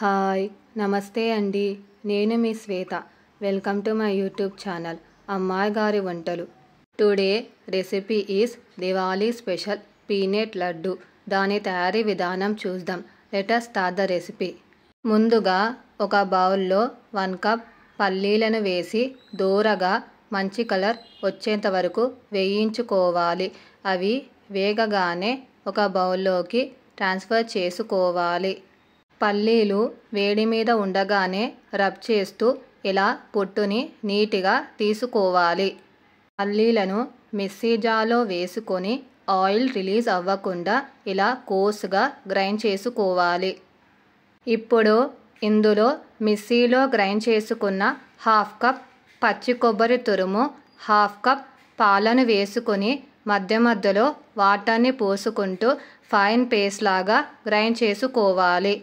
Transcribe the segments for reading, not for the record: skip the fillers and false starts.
Hi నమస్తే అండి. నేను మీ Shweta. Welcome to my YouTube channel అమ్మాయి గారి వంటలు. Today recipe is Diwali special peanut laddu. దాని తయారీ విధానం చూద్దాం. Let us start the recipe. ముందుగా ఒక బౌల్లో 1 కప్ పల్లీలను వేసి దూరగా మంచి కలర్ వచ్చేంత వరకు వేయించుకోవాలి. అవి వేగగానే ఒక బౌల్లోకి ట్రాన్స్ఫర్ చేసుకోవాలి. పల్లీలు వేడి మీద ఉండగానే రబ్ చేస్తూ ఇలా పొట్టుని నీట్గా తీసుకోవాలి. పల్లీలను మిక్సీ జార్లో వేసుకొని ఆయిల్ రిలీజ్ అవ్వకుండా ఇలా కోర్స్గా గ్రైండ్ చేసుకోవాలి. ఇప్పుడు ఇందులో మిక్సీలో గ్రైండ్ చేసుకున్న 1/2 కప్ పచ్చి కొబ్బరి తురుము, 1/2 కప్ పాలను వేసుకొని మధ్య మధ్యలో వాటర్ని పోసుకుంటూ ఫైన్ పేస్ట్ లాగా గ్రైండ్ చేసుకోవాలి.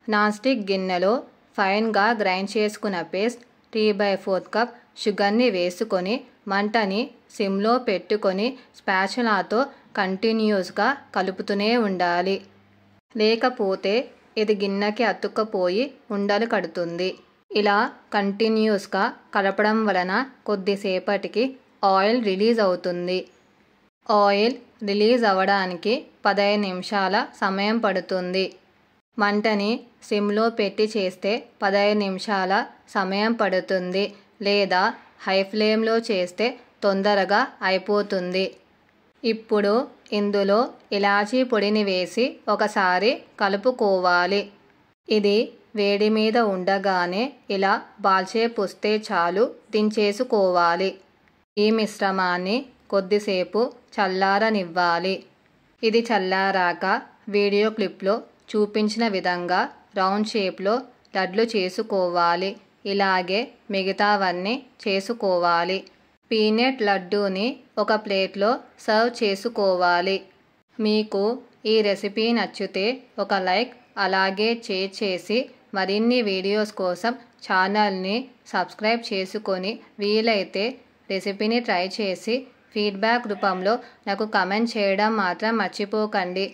నాన్ స్టిక్ గిన్నెలో ఫైన్గా గ్రైండ్ చేసుకున్న పేస్ట్ 3/4 కప్ షుగర్ని వేసుకొని మంటని సిమ్లో పెట్టుకొని స్పాచులాతో కంటిన్యూస్గా కలుపుతూనే ఉండాలి. లేకపోతే ఇది గిన్నెకి అతుక్కపోయి ఉండలు కడుతుంది. ఇలా కంటిన్యూస్గా కలపడం వలన కొద్దిసేపటికి ఆయిల్ రిలీజ్ అవుతుంది. ఆయిల్ రిలీజ్ అవ్వడానికి 15 నిమిషాల సమయం పడుతుంది. మంటని సిమ్లో పెట్టి చేస్తే 15 నిమిషాల సమయం పడుతుంది, లేదా హై ఫ్లేమ్లో చేస్తే తొందరగా అయిపోతుంది. ఇప్పుడు ఇందులో ఇలాచీ పొడిని వేసి ఒకసారి కలుపుకోవాలి. ఇది వేడి మీద ఉండగానే ఇలా బాల్షేప్ వస్తే చాలు దించేసుకోవాలి. ఈ మిశ్రమాన్ని కొద్దిసేపు చల్లారనివ్వాలి. ఇది చల్లారాక వీడియో క్లిప్లో చూపించిన విధంగా రౌండ్ షేప్లో లడ్లు చేసుకోవాలి. ఇలాగే మిగతావన్నీ చేసుకోవాలి. పీనట్ లడ్డూని ఒక ప్లేట్లో సర్వ్ చేసుకోవాలి. మీకు ఈ రెసిపీ నచ్చితే ఒక లైక్, అలాగే షేర్ చేసి మరిన్ని వీడియోస్ కోసం ఛానల్ని సబ్స్క్రైబ్ చేసుకొని వీలైతే రెసిపీని ట్రై చేసి ఫీడ్బ్యాక్ రూపంలో నాకు కమెంట్ చేయడం మాత్రం మర్చిపోకండి.